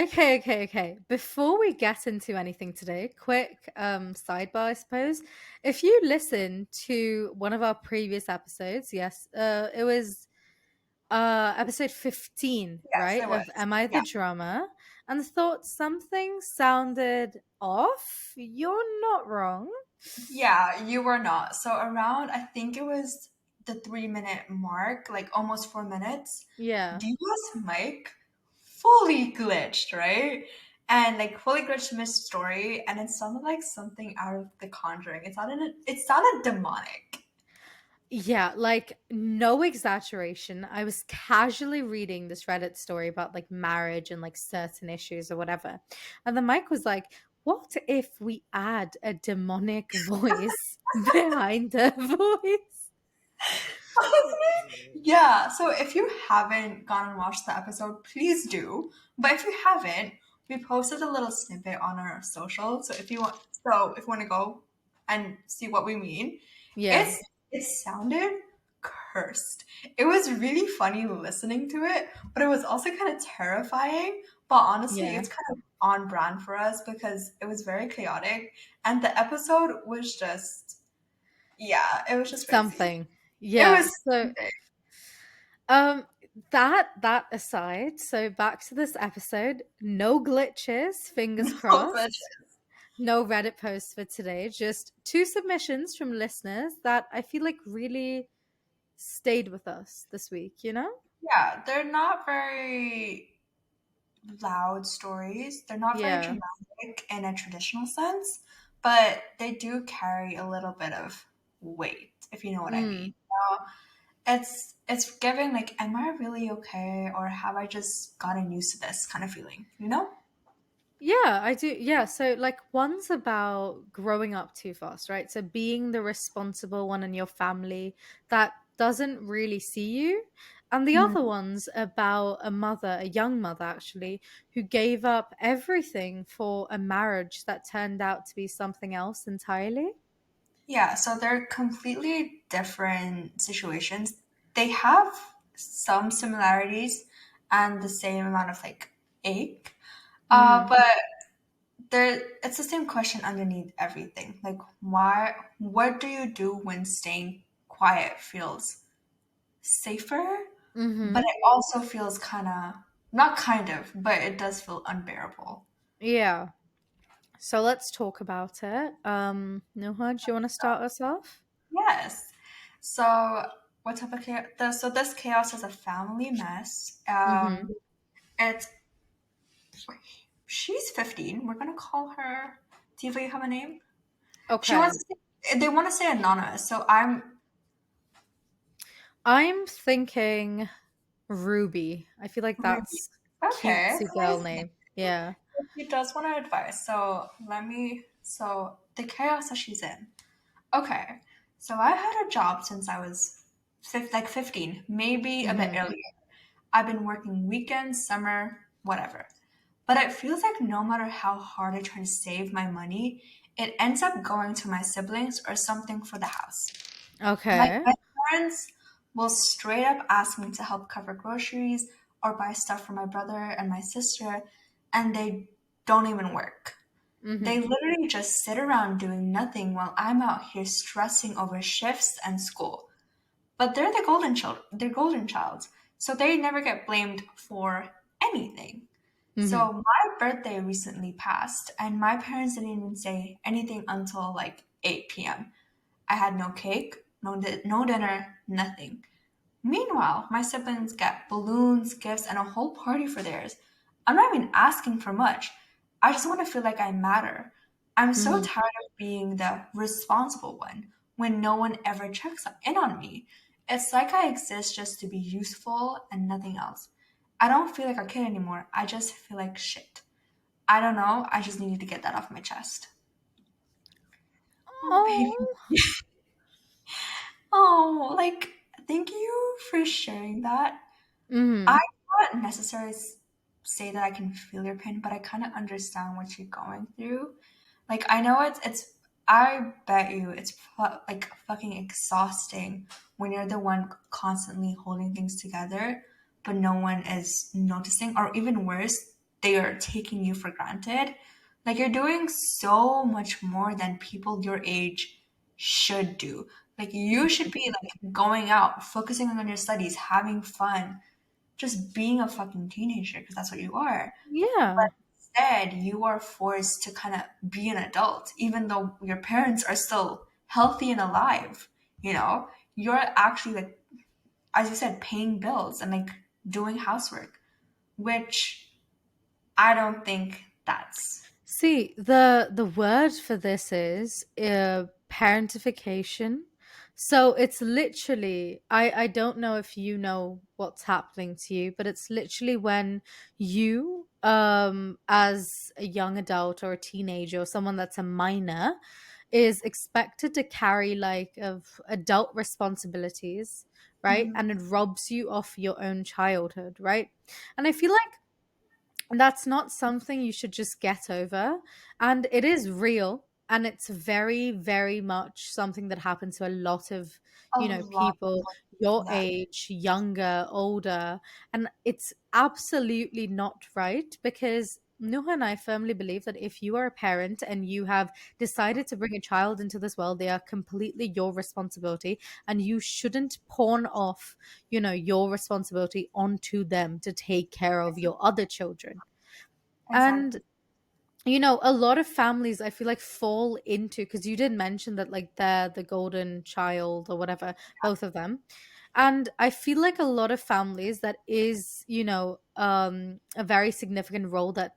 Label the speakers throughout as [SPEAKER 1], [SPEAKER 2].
[SPEAKER 1] Okay. Before we get into anything today, quick sidebar, I suppose. If you listen to one of our previous episodes, yes, it was episode 15,
[SPEAKER 2] Yes,
[SPEAKER 1] right?
[SPEAKER 2] it
[SPEAKER 1] Of
[SPEAKER 2] was.
[SPEAKER 1] Am I the
[SPEAKER 2] Yeah.
[SPEAKER 1] Drama? And thought something sounded off. You're not wrong.
[SPEAKER 2] Yeah, you were not. So around, I think it was the 3 minute mark, like almost 4 minutes,
[SPEAKER 1] Yeah.
[SPEAKER 2] Diva's mic fully glitched, right? And like fully glitched Miss Story, and it sounded like something out of The Conjuring. It sounded demonic.
[SPEAKER 1] Yeah, like no exaggeration. I was casually reading this Reddit story about like marriage and like certain issues or whatever. And the mic was like, what if we add a demonic voice behind her voice?
[SPEAKER 2] Yeah, so if you haven't gone and watched the episode, please do. But if you haven't, we posted a little snippet on our social. So if you want to go and see what we mean,
[SPEAKER 1] Yeah.
[SPEAKER 2] it's it sounded cursed. It was really funny listening to it, but it was also kind of terrifying. But honestly,
[SPEAKER 1] Yeah.
[SPEAKER 2] it's kind of on brand for us because it was very chaotic and the episode was just yeah, it was just crazy.
[SPEAKER 1] Something.
[SPEAKER 2] It
[SPEAKER 1] Yeah.
[SPEAKER 2] was
[SPEAKER 1] So um that aside, so back to this episode, no glitches, fingers
[SPEAKER 2] no
[SPEAKER 1] crossed. No Reddit posts for today, just two submissions from listeners that I feel like really stayed with us this week, you know?
[SPEAKER 2] Yeah, they're not very loud stories. They're not very
[SPEAKER 1] Yeah.
[SPEAKER 2] dramatic in a traditional sense, but they do carry a little bit of weight, if you know what I mean.
[SPEAKER 1] Mm.
[SPEAKER 2] It's giving like, am I really okay, or have I just gotten used to this kind of feeling, you know?
[SPEAKER 1] Yeah, I do. Yeah, so like one's about growing up too fast, right? So being the responsible one in your family that doesn't really see you. And the other
[SPEAKER 2] Mhm.
[SPEAKER 1] one's about a mother, a young mother actually, who gave up everything for a marriage that turned out to be something else entirely.
[SPEAKER 2] Yeah, so they're completely different situations. They have some similarities and the same amount of like ache.
[SPEAKER 1] Mm-hmm.
[SPEAKER 2] But it's the same question underneath everything. Like, what do you do when staying quiet feels safer, but
[SPEAKER 1] Mm-hmm.
[SPEAKER 2] it also feels not kind of, but it does feel unbearable.
[SPEAKER 1] Yeah. So let's talk about it. Noha, do you want to start us off?
[SPEAKER 2] Yes. So, what type of chaos? So, this chaos is a family mess.
[SPEAKER 1] Mm-hmm.
[SPEAKER 2] It's She's 15. We're gonna call her. Tiva, you have a name? She
[SPEAKER 1] Okay.
[SPEAKER 2] wants to they want to say anonymous, so I'm
[SPEAKER 1] I'm thinking Ruby. I feel like
[SPEAKER 2] Ruby.
[SPEAKER 1] that's
[SPEAKER 2] Okay,
[SPEAKER 1] cutesy
[SPEAKER 2] nice
[SPEAKER 1] girl
[SPEAKER 2] name.
[SPEAKER 1] name. Yeah.
[SPEAKER 2] She does want advice. So the chaos that she's in. Okay. So I had a job since I was 15, maybe a bit
[SPEAKER 1] Mm-hmm.
[SPEAKER 2] earlier. I've been working weekends, summer, whatever. But it feels like no matter how hard I try to save my money, it ends up going to my siblings or something for the house. Like
[SPEAKER 1] Okay.
[SPEAKER 2] my parents will straight up ask me to help cover groceries or buy stuff for my brother and my sister, and they don't even work. They
[SPEAKER 1] Mm-hmm.
[SPEAKER 2] literally just sit around doing nothing while I'm out here stressing over shifts and school. But they're golden child, so they never get blamed for anything.
[SPEAKER 1] Mm-hmm.
[SPEAKER 2] So my birthday recently passed, and my parents didn't even say anything until like 8 p.m. I had no cake, no dinner, nothing. Meanwhile, my siblings get balloons, gifts, and a whole party for theirs. I'm not even asking for much. I just want to feel like I matter. I'm so
[SPEAKER 1] Mm-hmm.
[SPEAKER 2] tired of being the responsible one when no one ever checks in on me. It's like I exist just to be useful and nothing else. I don't feel like a kid anymore. I just feel like shit. I don't know. I just needed to get that off my chest. Oh, baby.
[SPEAKER 1] Oh.
[SPEAKER 2] Oh, like, thank you for sharing that. I
[SPEAKER 1] Mm-hmm.
[SPEAKER 2] not necessarily say that I can feel your pain, but I kind of understand what you're going through. Like, I know I bet you it's like fucking exhausting when you're the one constantly holding things together, but no one is noticing, or even worse, they are taking you for granted. Like you're doing so much more than people your age should do. Like you should be like going out, focusing on your studies, having fun, just being a fucking teenager because that's what you are.
[SPEAKER 1] Yeah.
[SPEAKER 2] Instead, you are forced to kind of be an adult, even though your parents are still healthy and alive. You know, you're actually like, as you said, paying bills and like doing housework, which I don't think that's
[SPEAKER 1] See, the word for this is parentification. So it's literally, I don't know if you know what's happening to you, but it's literally when you as a young adult or a teenager or someone that's a minor is expected to carry like of adult responsibilities, right?
[SPEAKER 2] Mhm.
[SPEAKER 1] And it robs you of your own childhood, right? And I feel like that's not something you should just get over. And it is real. And it's very, very much something that happens to a lot of,
[SPEAKER 2] A lot of
[SPEAKER 1] people
[SPEAKER 2] women
[SPEAKER 1] your
[SPEAKER 2] do that.
[SPEAKER 1] age, younger, older. And it's absolutely not right because Nuha and I firmly believe that if you are a parent and you have decided to bring a child into this world, they are completely your responsibility. And you shouldn't pawn off your responsibility onto them to take care of your other children. And
[SPEAKER 2] Exactly.
[SPEAKER 1] a lot of families I feel like fall into, because you did mention that like they're the golden child or whatever, both of them. And I feel like a lot of families that is, a very significant role that,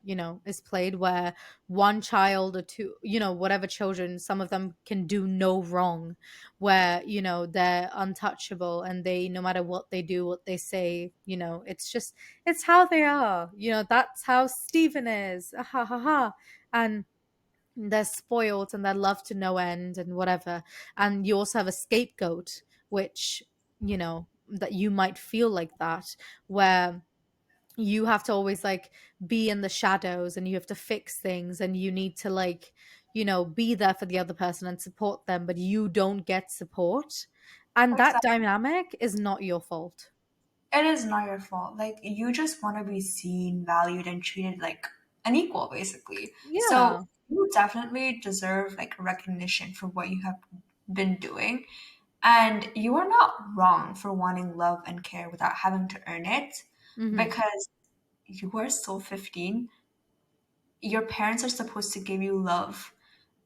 [SPEAKER 1] is played where one child or two, whatever children, some of them can do no wrong, where, they're untouchable and they, no matter what they do, what they say, it's how they are. That's how Stephen is. Ah, ha ha ha. And they're spoiled and they're loved to no end and whatever. And you also have a scapegoat, which, that you might feel like that, where you have to always like be in the shadows and you have to fix things and you need to like, be there for the other person and support them, but you don't get support. And that
[SPEAKER 2] Exactly.
[SPEAKER 1] dynamic is not your fault.
[SPEAKER 2] It is not your fault. Like you just want to be seen, valued, and treated like an equal, basically. So
[SPEAKER 1] Yeah.
[SPEAKER 2] you definitely deserve like recognition for what you have been doing. And you are not wrong for wanting love and care without having to earn it
[SPEAKER 1] Hmm.
[SPEAKER 2] because you are still 15. Your parents are supposed to give you love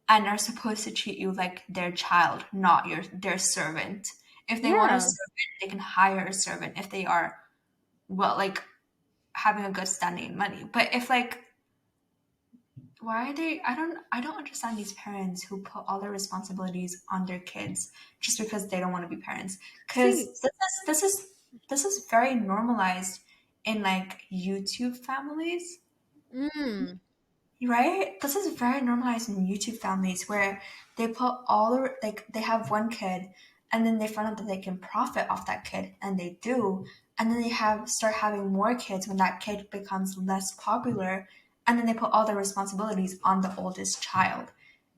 [SPEAKER 2] and are supposed to treat you like their child, not their servant. If they want a
[SPEAKER 1] Yeah.
[SPEAKER 2] servant, they can hire a servant if they are well like having a good standing in money. But if like why are they I don't understand these parents who put all their responsibilities on their kids just because they don't want to be parents.
[SPEAKER 1] See.
[SPEAKER 2] Cause this is very normalized in like YouTube families.
[SPEAKER 1] Mm.
[SPEAKER 2] Right? This is very normalized in YouTube families where they put all the like they have one kid and then they find out that they can profit off that kid and they do. And then they have start having more kids when that kid becomes less popular and then they put all the responsibilities on the oldest child.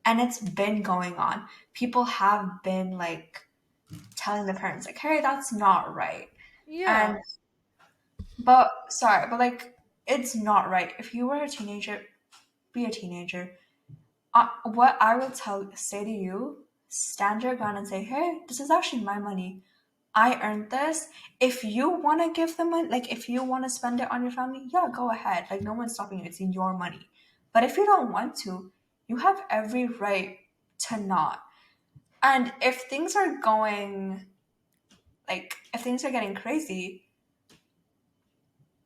[SPEAKER 2] And it's been going on. People have been like telling the parents like, "Hey, that's not right." And
[SPEAKER 1] Yeah.
[SPEAKER 2] but sorry, but like it's not right. If you were a teenager, be a teenager. What I will say to you, stand your ground and say, hey, this is actually my money. I earned this. If you want to give the money, like if you want to spend it on your family, yeah, go ahead. Like no one's stopping you. It's your money. But if you don't want to, you have every right to not. And if things are going, like if things are getting crazy,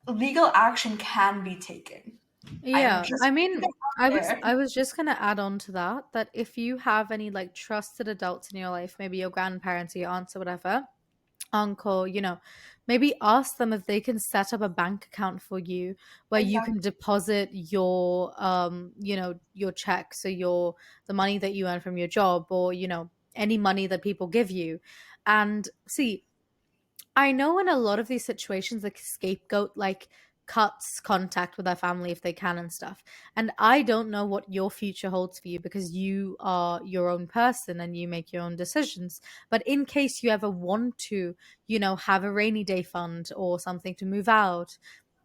[SPEAKER 2] legal action can be taken. I'm
[SPEAKER 1] Yeah,
[SPEAKER 2] just
[SPEAKER 1] I
[SPEAKER 2] putting
[SPEAKER 1] mean,
[SPEAKER 2] it out
[SPEAKER 1] I was
[SPEAKER 2] there.
[SPEAKER 1] I was just gonna add on to that that if you have any like trusted adults in your life, maybe your grandparents or your aunts or whatever, uncle, maybe ask them if they can set up a bank account for you where you
[SPEAKER 2] Exactly.
[SPEAKER 1] can deposit your your checks or the money that you earn from your job or any money that people give you. And see, I know in a lot of these situations, like scapegoat, like cuts contact with their family if they can and stuff. And I don't know what your future holds for you because you are your own person and you make your own decisions. But in case you ever want to, have a rainy day fund or something to move out,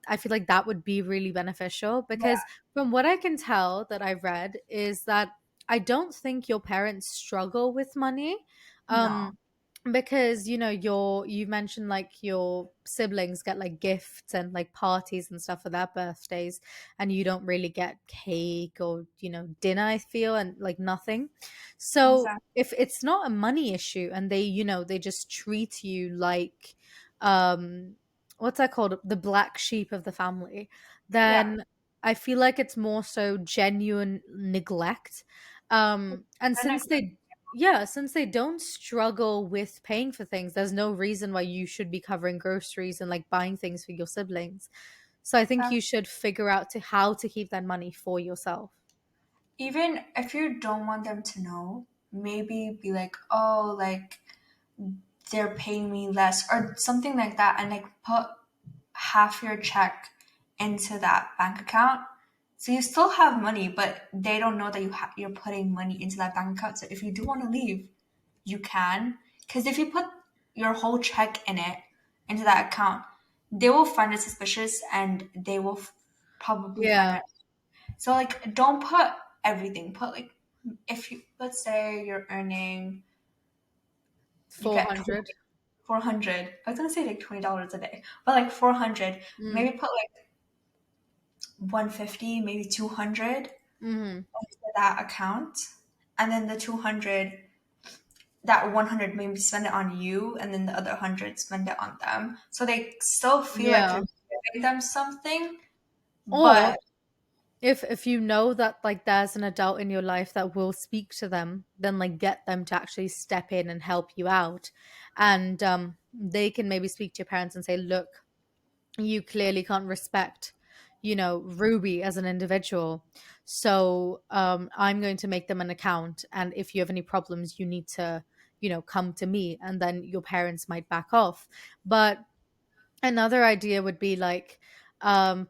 [SPEAKER 1] I feel like that would be really beneficial
[SPEAKER 2] Yeah.
[SPEAKER 1] because from what I can tell that I've read is that I don't think your parents struggle with money.
[SPEAKER 2] No.
[SPEAKER 1] Um, because you mentioned like your siblings get like gifts and like parties and stuff for their birthdays, and you don't really get cake or dinner, I feel, and like nothing. So
[SPEAKER 2] Exactly.
[SPEAKER 1] if it's not a money issue and they just treat you like um what's that called, the black sheep of the family,
[SPEAKER 2] Yeah.
[SPEAKER 1] then I feel like it's more so genuine neglect. And
[SPEAKER 2] And
[SPEAKER 1] since they yeah, since they don't struggle with paying for things, there's no reason why you should be covering groceries and like buying things for your siblings. So I think you
[SPEAKER 2] exactly.
[SPEAKER 1] should figure out to how to keep that money for yourself.
[SPEAKER 2] Even if you don't want them to know, maybe be like, oh, like they're paying me less or something like that, and like put half your check into that bank account. So you still have money, but they don't know that you're putting money into that bank account. So if you do want to leave, you can. Because if you put your whole check in it into that account, they will find it suspicious and they will probably find
[SPEAKER 1] Yeah,
[SPEAKER 2] it. So like, don't put everything. Put like, if you let's say you're earning, you get
[SPEAKER 1] 400.
[SPEAKER 2] 400. I was gonna say like $20 a day, but like 400.
[SPEAKER 1] Mm.
[SPEAKER 2] Maybe put like 150, maybe 200
[SPEAKER 1] Hmm.
[SPEAKER 2] into that account, and then the 200, that 100 maybe spend it on you, and then the other 100 spend it on them. So they still feel like
[SPEAKER 1] Yeah.
[SPEAKER 2] you're giving them something,
[SPEAKER 1] Or
[SPEAKER 2] but
[SPEAKER 1] if you know that like there's an adult in your life that will speak to them, then like get them to actually step in and help you out. And they can maybe speak to your parents and say, look, you clearly can't respect Ruby as an individual, so I'm going to make them an account, and if you have any problems you need to come to me, and then your parents might back off. But another idea would be like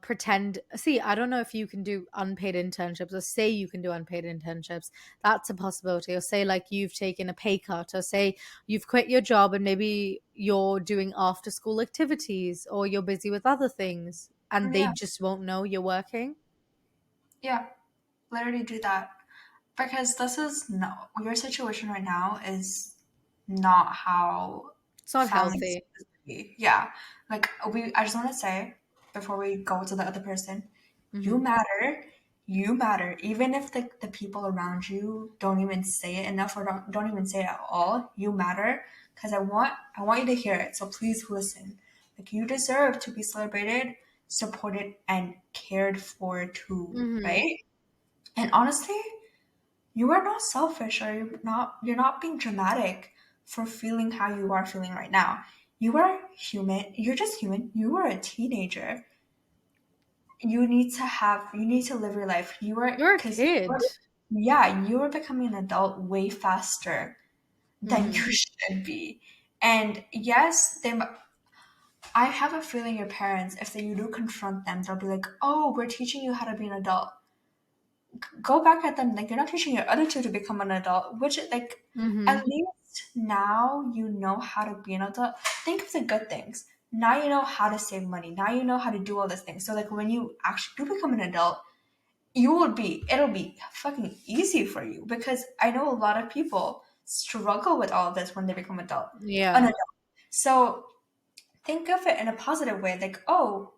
[SPEAKER 1] pretend, see, I don't know if you can do unpaid internships, or say you can do unpaid internships. That's a possibility. Or say like you've taken a pay cut, or say you've quit your job and maybe you're doing after school activities, or you're busy with other things and they
[SPEAKER 2] yeah,
[SPEAKER 1] just won't know you're working.
[SPEAKER 2] yeah, literally do that. Because this is no, your situation right now is not how
[SPEAKER 1] It's not
[SPEAKER 2] families
[SPEAKER 1] healthy.
[SPEAKER 2] supposed to be. Yeah. Like I just want to say before we go to the other person, you
[SPEAKER 1] Hmm.
[SPEAKER 2] matter. You matter. Even if the people around you don't even say it enough or don't even say it at all, you matter. Because I want you to hear it. So please listen. Like you deserve to be celebrated, supported, and cared for too,
[SPEAKER 1] Hmm.
[SPEAKER 2] right? And honestly, you are not selfish or you're not being dramatic for feeling how you are feeling right now. You are human. You're just human. You are a teenager. You need to live your life. You are
[SPEAKER 1] You're a
[SPEAKER 2] because
[SPEAKER 1] kid.
[SPEAKER 2] yeah, you are becoming an adult way faster than you
[SPEAKER 1] Hmm.
[SPEAKER 2] should be. And yes, I have a feeling your parents, if you do confront them, they'll be like, "Oh, we're teaching you how to be an adult." Go back at them like you're not teaching your other two to become an adult, which like
[SPEAKER 1] Hmm.
[SPEAKER 2] at least now you know how to be an adult. Think of the good things. Now you know how to save money. Now you know how to do all these things. So like when you actually do become an adult, it'll be fucking easy for you because I know a lot of people struggle with all of this when they become an
[SPEAKER 1] Yeah.
[SPEAKER 2] adult. So think of it in a positive way, like, oh,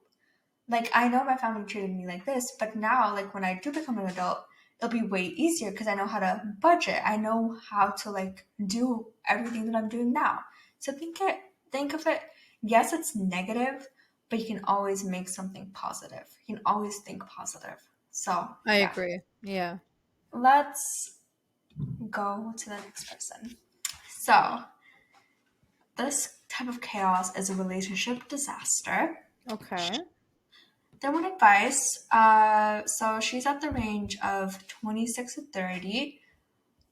[SPEAKER 2] like I know my family treated me like this, but now like when I do become an adult, it'll be way easier because I know how to budget. I know how to like do everything that I'm doing now. So think of it. Yes, it's negative, but you can always make something positive. You can always think positive. So
[SPEAKER 1] I
[SPEAKER 2] yeah,
[SPEAKER 1] agree. Yeah.
[SPEAKER 2] let's go to the next person. So this type of chaos is a relationship disaster.
[SPEAKER 1] Okay.
[SPEAKER 2] Their one advice, so she's at the range of 26 to 30.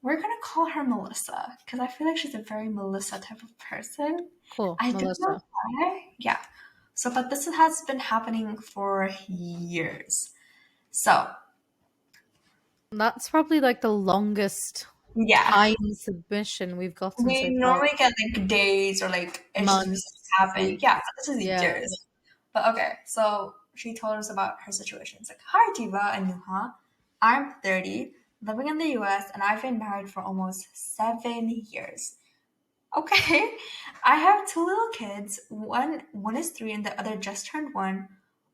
[SPEAKER 2] We're gonna call her Melissa because I feel like she's a very Melissa type of person.
[SPEAKER 1] Cool,
[SPEAKER 2] I don't know
[SPEAKER 1] Melissa.
[SPEAKER 2] why. Yeah. So, but this has been happening for years. So,
[SPEAKER 1] That's probably like the longest
[SPEAKER 2] yeah,
[SPEAKER 1] time submission we've gotten
[SPEAKER 2] we
[SPEAKER 1] so far.
[SPEAKER 2] normally get like days or like issues
[SPEAKER 1] Months,
[SPEAKER 2] happen. Yeah,
[SPEAKER 1] weeks.
[SPEAKER 2] so this is
[SPEAKER 1] Yeah.
[SPEAKER 2] years. But okay, so she told us about her situation. It's like, hi, Diva and Nuha. I'm 30, living in the US, and I've been married for almost 7 years. Okay, I have two little kids. One is 3, and the other just turned 1.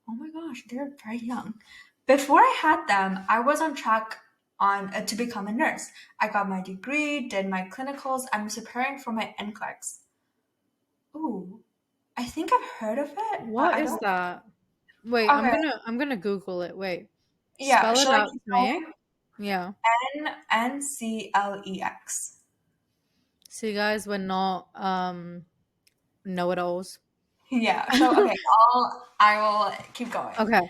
[SPEAKER 2] Oh my gosh, they're very young. Before I had them, I was on track on to become a nurse. I got my degree, did my clinicals. I'm preparing for my NCLEX. Ooh, I think I've heard of it, but
[SPEAKER 1] What
[SPEAKER 2] I
[SPEAKER 1] is
[SPEAKER 2] don't.
[SPEAKER 1] that? Wait,
[SPEAKER 2] Okay,
[SPEAKER 1] I'm gonna Google it. Wait.
[SPEAKER 2] yeah.
[SPEAKER 1] Spell it
[SPEAKER 2] Shall I
[SPEAKER 1] out
[SPEAKER 2] keep
[SPEAKER 1] to me.
[SPEAKER 2] going?
[SPEAKER 1] Yeah.
[SPEAKER 2] NCLEX.
[SPEAKER 1] So you guys were not know-it-alls.
[SPEAKER 2] Yeah. So okay, I will keep going.
[SPEAKER 1] Okay.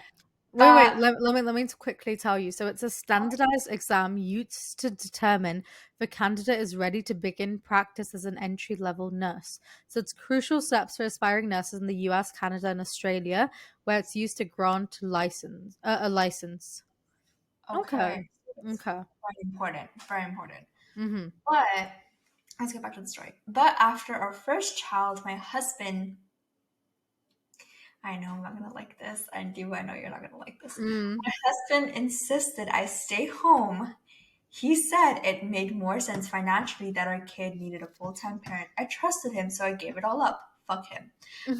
[SPEAKER 1] Wait.
[SPEAKER 2] Uh,
[SPEAKER 1] Let me quickly tell you. So it's a standardized exam used to determine if a candidate is ready to begin practice as an entry-level nurse. So it's crucial steps for aspiring nurses in the US, Canada, and Australia, where it's used to grant a license. Okay.
[SPEAKER 2] okay, it's
[SPEAKER 1] Okay.
[SPEAKER 2] very important. Very important.
[SPEAKER 1] Mm-hmm.
[SPEAKER 2] But let's get back to the story. But after our first child, my husband, I know I'm not gonna like this, and you, I know you're not gonna like this.
[SPEAKER 1] Mm.
[SPEAKER 2] My husband insisted I stay home. He said it made more sense financially that our kid needed a full-time parent. I trusted him, so I gave it all up. Fuck him.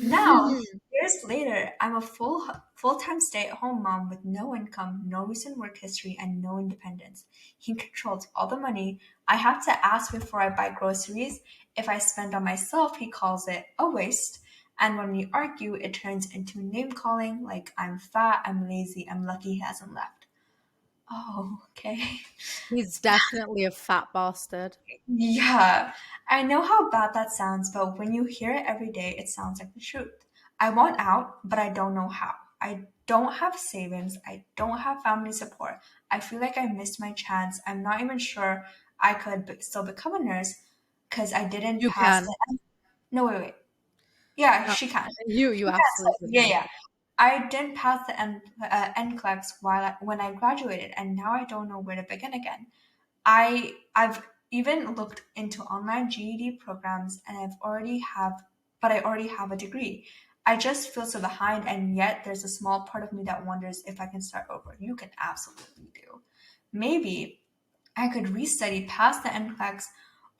[SPEAKER 2] Now, years later, I'm a full-time stay-at-home mom with no income, no recent work history, and no independence. He controls all the money. I have to ask before I buy groceries. If I spend on myself, he calls it a waste. And when we argue, it turns into name calling, like I'm fat, I'm lazy, I'm lucky he hasn't left. Oh, okay.
[SPEAKER 1] He's definitely a fat bastard.
[SPEAKER 2] Yeah, I know how bad that sounds, but when you hear it every day, it sounds like the truth. I want out, but I don't know how. I don't have savings. I don't have family support. I feel like I missed my chance. I'm not even sure I could still become a nurse because I didn't
[SPEAKER 1] You
[SPEAKER 2] pass
[SPEAKER 1] can.
[SPEAKER 2] the. No, wait, wait. Yeah,
[SPEAKER 1] No,
[SPEAKER 2] she can.
[SPEAKER 1] you
[SPEAKER 2] She can. So,
[SPEAKER 1] absolutely
[SPEAKER 2] yeah,
[SPEAKER 1] can.
[SPEAKER 2] yeah. I didn't pass the NCLEX when I graduated, and now I don't know where to begin again. I've even looked into online GED programs and I already have a degree. I just feel so behind, and yet there's a small part of me that wonders if I can start over. You can absolutely do. Maybe I could restudy past the NCLEX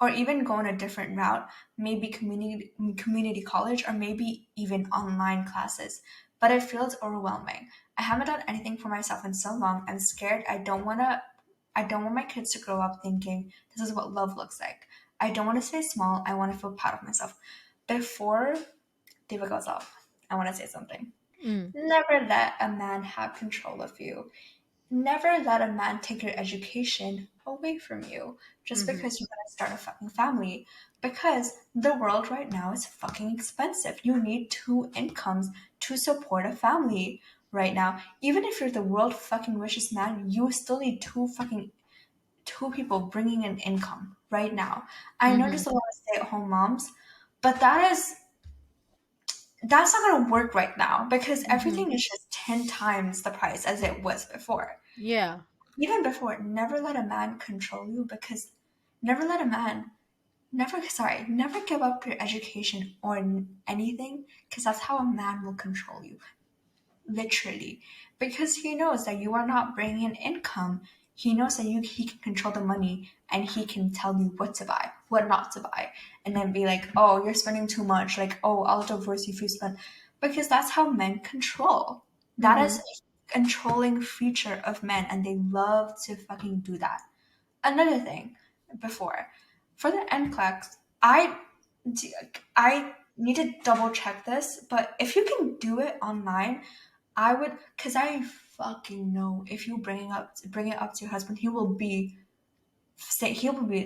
[SPEAKER 2] or even go on a different route, maybe community college or maybe even online classes. But it feels overwhelming. I haven't done anything for myself in so long. I'm scared. I don't want my kids to grow up thinking this is what love looks like. I don't want to stay small. I want to feel proud of myself. Before Diva goes off, I want to say something.
[SPEAKER 1] Mm,
[SPEAKER 2] Never let a man have control of you. Never let a man take your education away from you just
[SPEAKER 1] hmm
[SPEAKER 2] because you're going to start a fucking family. Because the world right now is fucking expensive. You need two incomes to support a family right now. Even if you're the world fucking richest man, you still need two people bringing in income right now. I know
[SPEAKER 1] hmm
[SPEAKER 2] there's a lot of stay-at-home moms, but that's not going to work right now because
[SPEAKER 1] hmm
[SPEAKER 2] everything is just 10 times the price as it was before.
[SPEAKER 1] Yeah.
[SPEAKER 2] Even before, never let a man control you because never let a man, never give up your education or anything because that's how a man will control you. Literally. Because he knows that you are not bringing in income. He knows that he can control the money and he can tell you what to buy, what not to buy, and then be like, oh, you're spending too much. Like, oh, I'll divorce you if you spend. Because that's how men control. That is
[SPEAKER 1] hmm
[SPEAKER 2] a controlling feature of men, and they love to fucking do that. Another thing, before for the NCLEX, I need to double check this, but if you can do it online, I would, because I fucking know if you bring it up to your husband, he will be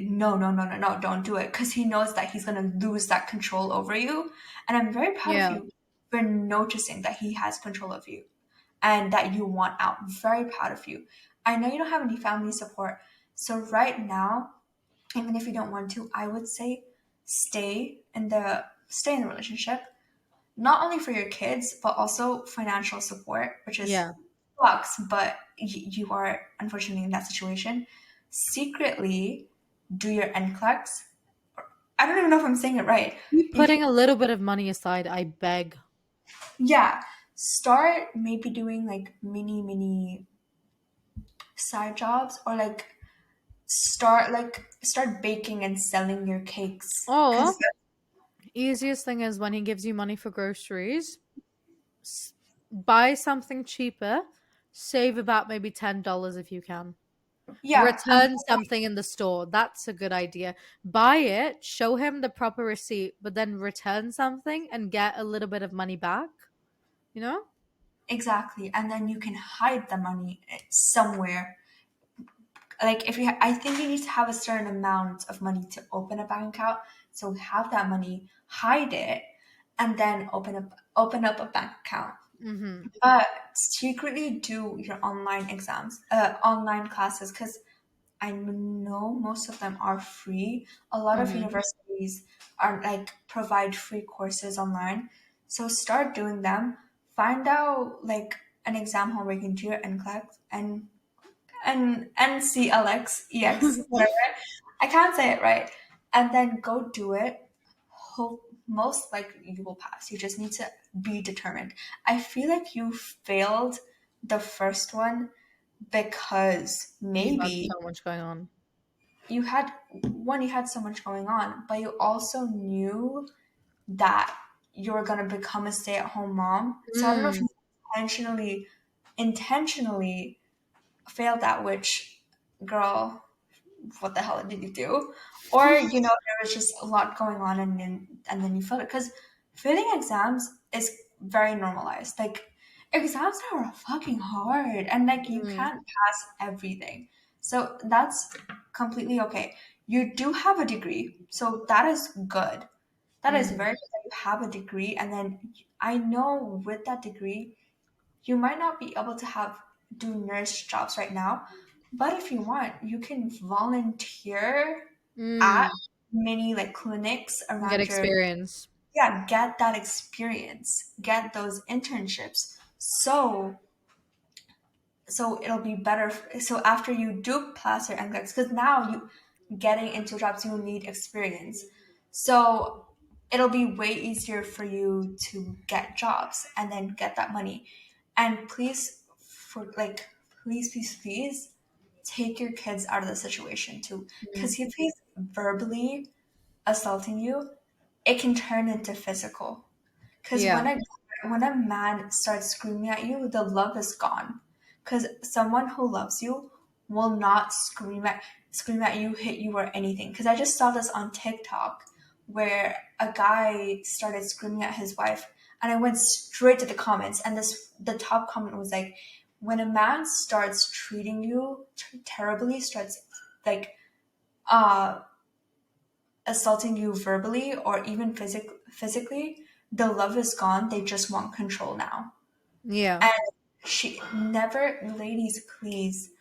[SPEAKER 2] no, no, no, no, no, don't do it, because he knows that he's gonna lose that control over you. And I'm very proud of
[SPEAKER 1] Yeah.
[SPEAKER 2] you for noticing that he has control of you and that you want out. Very proud of you. I know you don't have any family support, so right now, even if you don't want to, I would say stay in the relationship, not only for your kids but also financial support, which is
[SPEAKER 1] Yeah.
[SPEAKER 2] sucks, but you are unfortunately in that situation. Secretly do your NCLEX. I don't even know if I'm saying it right.
[SPEAKER 1] Keep
[SPEAKER 2] You can,
[SPEAKER 1] putting a little bit of money aside, I beg.
[SPEAKER 2] yeah. start maybe doing like mini side jobs, or like start baking and selling your cakes,
[SPEAKER 1] Or
[SPEAKER 2] because
[SPEAKER 1] easiest thing is when he gives you money for groceries, buy something cheaper, save about maybe $10 if you can.
[SPEAKER 2] yeah, and
[SPEAKER 1] Return something in the store. That's a good idea. Buy it, show him the proper receipt, but then return something and get a little bit of money back, you know?
[SPEAKER 2] exactly, and then you can hide the money somewhere. Like if I think you need to have a certain amount of money to open a bank account. So have that money, hide it, and then open up a bank account.
[SPEAKER 1] Mm-hmm.
[SPEAKER 2] But secretly do your online exams, online classes, because I know most of them are free. A lot of
[SPEAKER 1] Mm-hmm.
[SPEAKER 2] universities are like provide free courses online. So start doing them. Find out like an exam hall where you can do your NCLEX and NCLX, whatever. I can't say it right. And then go do it. Hope most likely you will pass. You just need to be determined. I feel like you failed the first one because
[SPEAKER 1] You had
[SPEAKER 2] maybe
[SPEAKER 1] so much going on.
[SPEAKER 2] you had so much going on, but you also knew that you were gonna become a stay-at-home mom. So I don't know if
[SPEAKER 1] Mm.
[SPEAKER 2] you intentionally failed that, which girl, what the hell did you do? Or there was just a lot going on, and then you failed it, because failing exams is very normalized. Like exams are fucking hard, and like you
[SPEAKER 1] Mm.
[SPEAKER 2] can't pass everything, so that's completely okay. You do have a degree, so that is good. That is
[SPEAKER 1] Mm.
[SPEAKER 2] very good that you have a degree, and then I know with that degree you might not be able to have do nurse jobs right now, but if you want, you can volunteer at
[SPEAKER 1] Mm.
[SPEAKER 2] many like clinics
[SPEAKER 1] Get
[SPEAKER 2] around your,
[SPEAKER 1] experience.
[SPEAKER 2] yeah, get that experience, get those internships. So it'll be better. So after you do pass your NCLEX, because now you getting into jobs, you need experience. So it'll be way easier for you to get jobs and then get that money. And please, please, take your kids out of the situation too,
[SPEAKER 1] Mm.
[SPEAKER 2] because if he's verbally assaulting you, it can turn into physical. Because
[SPEAKER 1] Yeah.
[SPEAKER 2] when a man starts screaming at you, the love is gone. Because someone who loves you will not scream at you, hit you, or anything. Because I just saw this on TikTok where a guy started screaming at his wife, and I went straight to the comments, and the top comment was like, "When a man starts treating you terribly, starts like uh assaulting you verbally or even physically, the love is gone. They just want control now."
[SPEAKER 1] Yeah.
[SPEAKER 2] And ladies, please,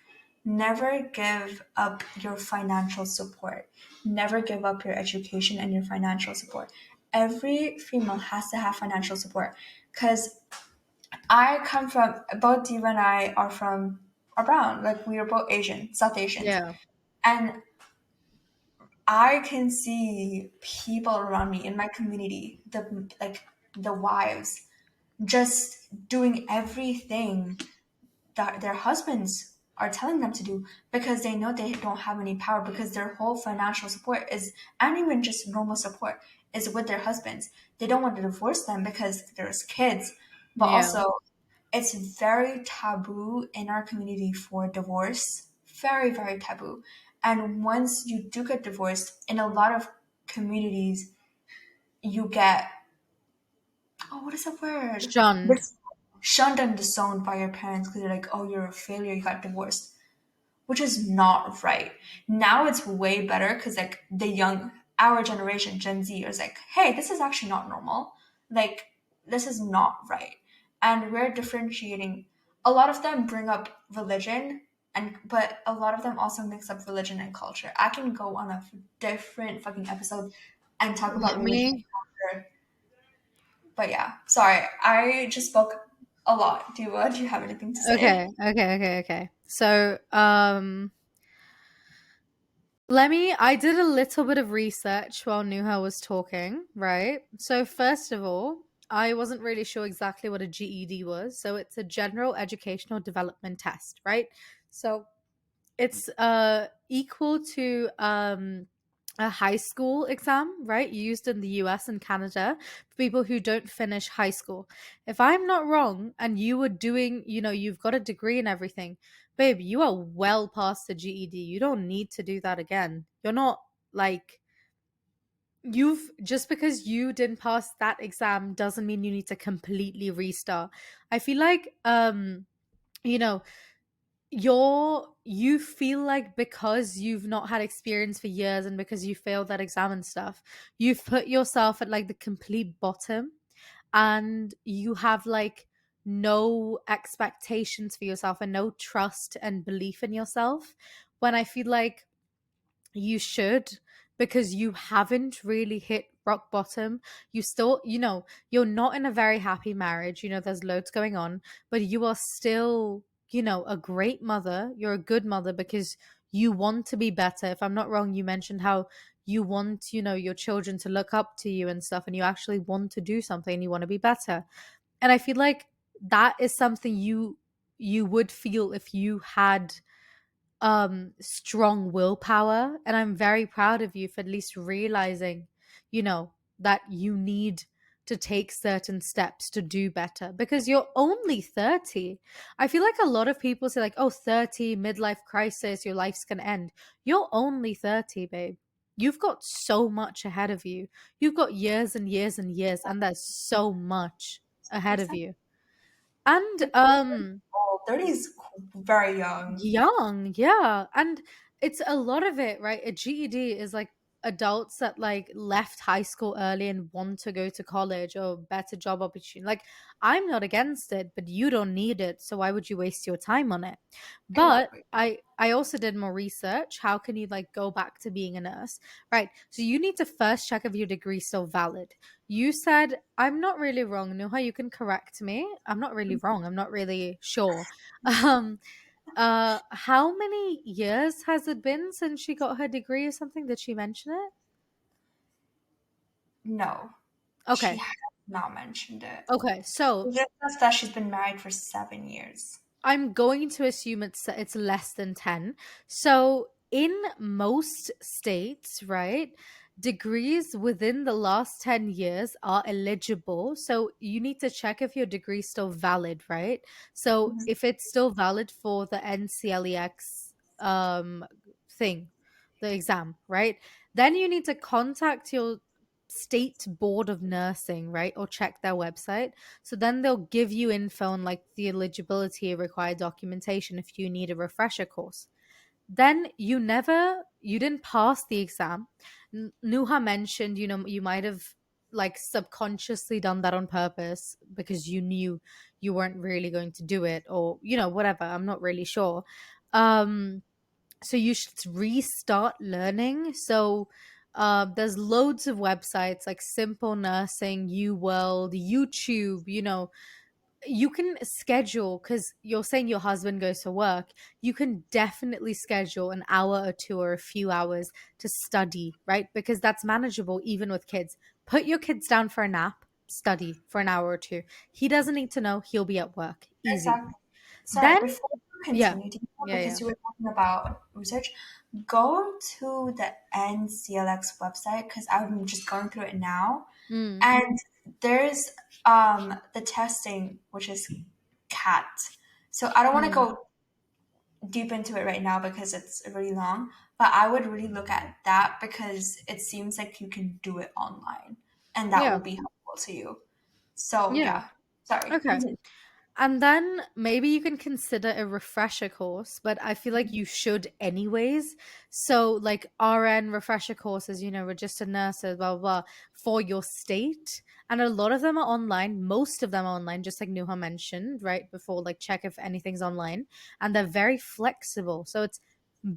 [SPEAKER 2] never give up your financial support. Never give up your education and your financial support. Every female has to have financial support, because both you and I are brown. Like we are both Asian, South Asians.
[SPEAKER 1] Yeah.
[SPEAKER 2] And I can see people around me in my community, the wives, just doing everything that their husbands are telling them to do, because they know they don't have any power, because their whole financial support is, and even just normal support, is with their husbands. They don't want to divorce them because there's kids, but
[SPEAKER 1] Yeah.
[SPEAKER 2] also it's very taboo in our community for divorce. Very, very taboo. And once you do get divorced, in a lot of communities, you get, oh, what is the word?
[SPEAKER 1] Shunned.
[SPEAKER 2] Shunned and disowned by your parents, because they're like, oh, you're a failure, you got divorced, which is not right. Now it's way better, because like our generation, Gen Z, is like, hey, this is actually not normal. Like, this is not right. And we're differentiating. A lot of them bring up religion, but a lot of them also mix up religion and culture. I can go on a different fucking episode and talk about
[SPEAKER 1] Let
[SPEAKER 2] religion
[SPEAKER 1] me.
[SPEAKER 2] and culture. But yeah, sorry, I just spoke a lot. Do you have anything to say?
[SPEAKER 1] Okay. Okay. Okay. Okay. So, I did a little bit of research while Nuha was talking, right? So, first of all, I wasn't really sure exactly what a GED was. So it's a general educational development test, right? So it's equal to a high school exam, right? Used in the US and Canada for people who don't finish high school. If I'm not wrong, and you were doing, you've got a degree and everything, babe, you are well past the GED. You don't need to do that again. You're not like you've just because you didn't pass that exam doesn't mean you need to completely restart. I feel like you know you feel like because you've not had experience for years and because you failed that exam and stuff, you've put yourself at like the complete bottom, and you have like no expectations for yourself and no trust and belief in yourself, when I feel like you should, because you haven't really hit rock bottom. You still, you're not in a very happy marriage. There's loads going on, but you are still, a great mother. You're a good mother because you want to be better. If I'm not wrong, you mentioned how you want, your children to look up to you and stuff, and you actually want to do something and you want to be better. And I feel like that is something you would feel if you had strong willpower, and I'm very proud of you for at least realizing, that you need to take certain steps to do better, because you're only 30. I feel like a lot of people say like, oh, 30, midlife crisis, your life's gonna end. You're only 30, babe. You've got so much ahead of you. You've got years and years and years, and there's so much ahead of
[SPEAKER 2] Exactly.
[SPEAKER 1] you. And
[SPEAKER 2] 30 is very young.
[SPEAKER 1] young, yeah. And it's a lot of it, right? A GED is like adults that like left high school early and want to go to college or better job opportunity. Like, I'm not against it, but you don't need it, so why would you waste your time on it? But
[SPEAKER 2] Exactly.
[SPEAKER 1] I also did more research. How can you like go back to being a nurse? Right. So you need to first check if your degree is still valid. You said, I'm not really wrong, Nuha, you can correct me. I'm not really wrong. I'm not really sure. Um how many years has it been since she got her degree or something? Did she mention it?
[SPEAKER 2] No, she
[SPEAKER 1] Okay.
[SPEAKER 2] has not mentioned it.
[SPEAKER 1] Okay. So
[SPEAKER 2] She just says that she's been married for 7 years.
[SPEAKER 1] I'm going to assume it's less than 10. So in most states, right, degrees within the last 10 years are eligible. So you need to check if your degree is still valid, right? So
[SPEAKER 2] Mhm.
[SPEAKER 1] if it's still valid for the NCLEX thing, the exam, right? Then you need to contact your state board of nursing, right? Or check their website, so then they'll give you info on like the eligibility required documentation if you need a refresher course. Then you didn't pass the exam. Nuha mentioned, you might have like subconsciously done that on purpose because you knew you weren't really going to do it, or, whatever. I'm not really sure. Um, so you should restart learning. So there's loads of websites like Simple Nursing, UWorld, YouTube. You can schedule, because you're saying your husband goes to work. You can definitely schedule an hour or two or a few hours to study, right? Because that's manageable even with kids. Put your kids down for a nap, study for an hour or two. He doesn't need to know, he'll be at work. Easy.
[SPEAKER 2] Exactly. Sorry,
[SPEAKER 1] Then,
[SPEAKER 2] before you
[SPEAKER 1] yeah,
[SPEAKER 2] continue,
[SPEAKER 1] yeah, yeah.
[SPEAKER 2] because you were talking about research, go to the NCLX website because I'm just going through it now.
[SPEAKER 1] Mm,
[SPEAKER 2] And there's the testing, which is CAT. So I don't want to
[SPEAKER 1] mm,
[SPEAKER 2] go deep into it right now because it's really long, but I would really look at that because it seems like you can do it online and that will
[SPEAKER 1] yeah,
[SPEAKER 2] be helpful to you. So
[SPEAKER 1] yeah.
[SPEAKER 2] yeah, sorry.
[SPEAKER 1] Okay. And then maybe you can consider a refresher course, but I feel like you should anyways. So, like RN refresher courses, registered nurses, blah, blah, blah, for your state. And a lot of them are online. Most of them are online, just like Nuha mentioned right before, like check if anything's online. And they're very flexible. So it's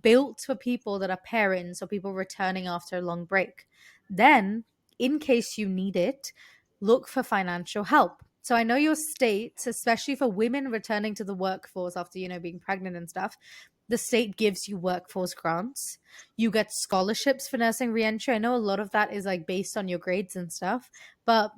[SPEAKER 1] built for people that are parents or people returning after a long break. Then, in case you need it, look for financial help. So I know your state, especially for women returning to the workforce after, being pregnant and stuff, the state gives you workforce grants. You get scholarships for nursing reentry. I know a lot of that is like based on your grades and stuff, but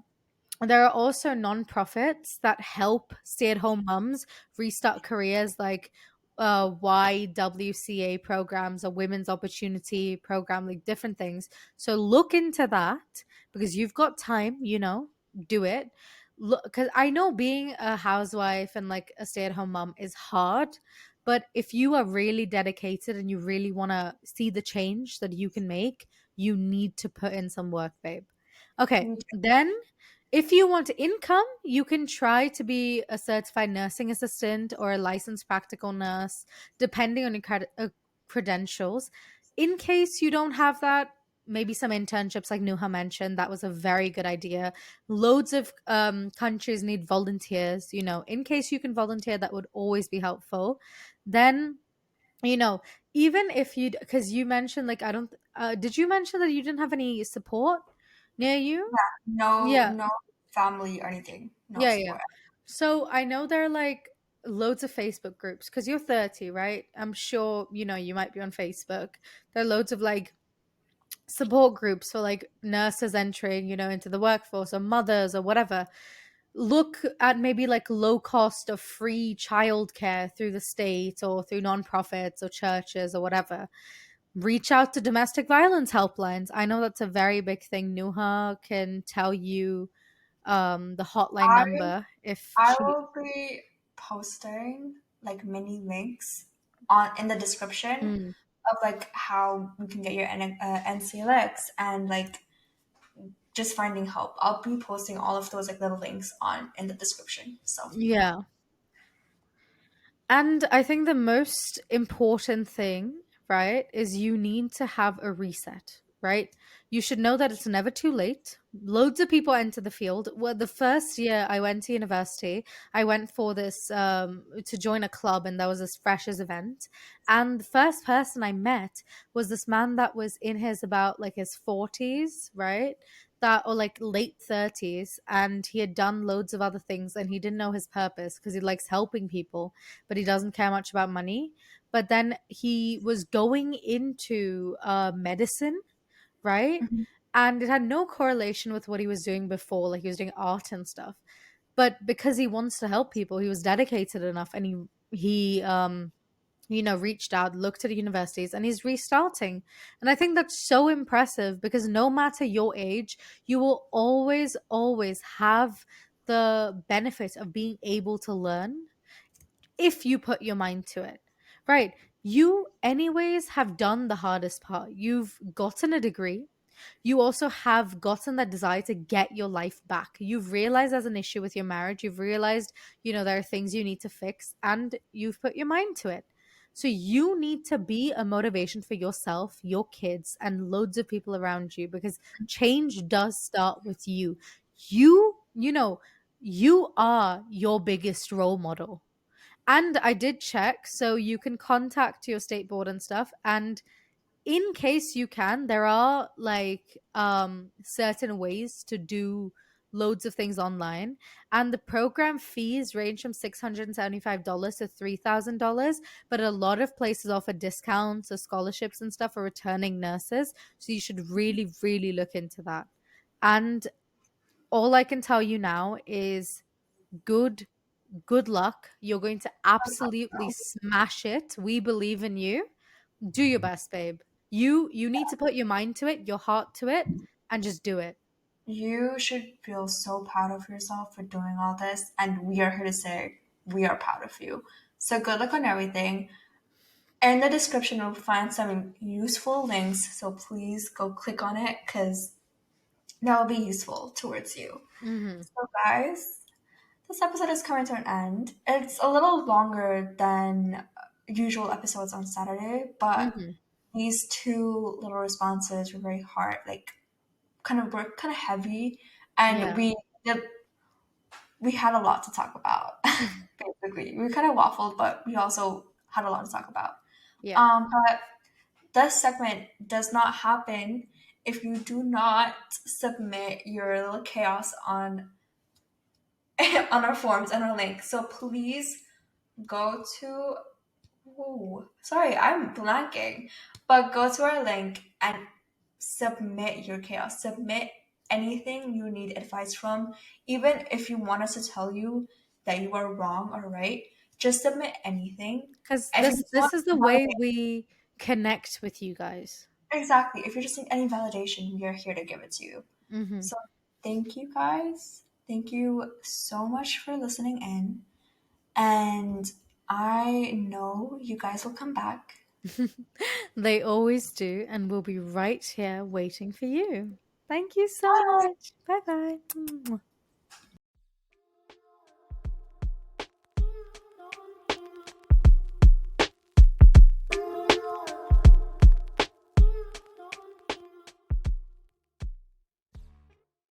[SPEAKER 1] There are also nonprofits that help stay-at-home moms restart careers, like YWCA programs or Women's Opportunity Program, like different things. So look into that because you've got time, do it. Look, because I know being a housewife and like a stay-at-home mom is hard, but if you are really dedicated and you really want to see the change that you can make, you need to put in some work, babe. Okay, then if you want income, you can try to be a certified nursing assistant or a licensed practical nurse, depending on your credentials. In case you don't have that, maybe some internships, like Nuha mentioned. That was a very good idea. Loads of countries need volunteers. In case you can volunteer, that would always be helpful. Then, you know, even if you, because you mentioned, like, I don't, did you mention that you didn't have any support near you?
[SPEAKER 2] No,
[SPEAKER 1] Yeah.
[SPEAKER 2] no family or anything. No
[SPEAKER 1] Yeah, yeah.
[SPEAKER 2] support.
[SPEAKER 1] So I know there are like loads of Facebook groups because you're 30, right? I'm sure, you might be on Facebook. There are loads of like support groups for like nurses entering, into the workforce or mothers or whatever. Look at maybe like low cost or free childcare through the state or through nonprofits or churches or whatever. Reach out to domestic violence helplines. I know that's a very big thing. Nuha can tell you the hotline
[SPEAKER 2] I
[SPEAKER 1] number if
[SPEAKER 2] I
[SPEAKER 1] she.
[SPEAKER 2] will be posting like many links on in the description
[SPEAKER 1] Mm,
[SPEAKER 2] of like how you can get your NCLX and like just finding help. I'll be posting all of those like little links on in the description. So
[SPEAKER 1] yeah. And I think the most important thing, right, is you need to have a reset, right? You should know that it's never too late. Loads of people enter the field. Well, the first year I went to university, I went for this to join a club, and there was this freshers event. And the first person I met was this man that was in his about like his 40s, right? That or like late 30s, and he had done loads of other things and he didn't know his purpose because he likes helping people but he doesn't care much about money. But then he was going into medicine, right?
[SPEAKER 2] mhm.
[SPEAKER 1] And it had no correlation with what he was doing before, like he was doing art and stuff. But because he wants to help people, he was dedicated enough, and he reached out, looked at the universities, and he's restarting. And I think that's so impressive because no matter your age, you will always, always have the benefit of being able to learn if you put your mind to it. Right. You, anyways, have done the hardest part. You've gotten a degree. You also have gotten that desire to get your life back. You've realized there's an issue with your marriage. You've realized, there are things you need to fix, and you've put your mind to it. So you need to be a motivation for yourself, your kids, and loads of people around you because change does start with you. You are your biggest role model. And I did check, so you can contact your state board and stuff. And in case you can, there are like certain ways to do loads of things online. And the program fees range from $675 to $3,000. But a lot of places offer discounts or scholarships and stuff for returning nurses. So you should really, really look into that. And all I can tell you now is good good luck. You're going to absolutely smash it. We believe in you. Do your best, babe. You need to put your mind to it, your heart to it, and just do it.
[SPEAKER 2] You should feel so proud of yourself for doing all this, and we are here to say we are proud of you. So good luck on everything. In the description, you'll find some useful links, so please go click on it because that will be useful towards you.
[SPEAKER 1] Hmm.
[SPEAKER 2] So, guys, this episode is coming to an end. It's a little longer than usual episodes on Saturday, but
[SPEAKER 1] Hmm.
[SPEAKER 2] these two little responses were very hard, like were kind of heavy, and
[SPEAKER 1] Yeah.
[SPEAKER 2] we had a lot to talk about. Basically, we kind of waffled, but we also had a lot to talk about.
[SPEAKER 1] Yeah.
[SPEAKER 2] But this segment does not happen if you do not submit your little chaos on on our forms and our link. So please go to. Ooh, sorry, I'm blanking. But go to our link and submit your chaos. Submit anything you need advice from, even if you want us to tell you that you are wrong or right, just submit anything.
[SPEAKER 1] Because
[SPEAKER 2] If you
[SPEAKER 1] this
[SPEAKER 2] just want
[SPEAKER 1] this is the way
[SPEAKER 2] validation,
[SPEAKER 1] we connect with you guys.
[SPEAKER 2] exactly. If you just need any validation, we are here to give it to you.
[SPEAKER 1] Hmm.
[SPEAKER 2] So thank you guys. Thank you so much for listening in. And I know you guys will come back.
[SPEAKER 1] They always do, and we'll be right here waiting for you. Thank you so much. Bye bye.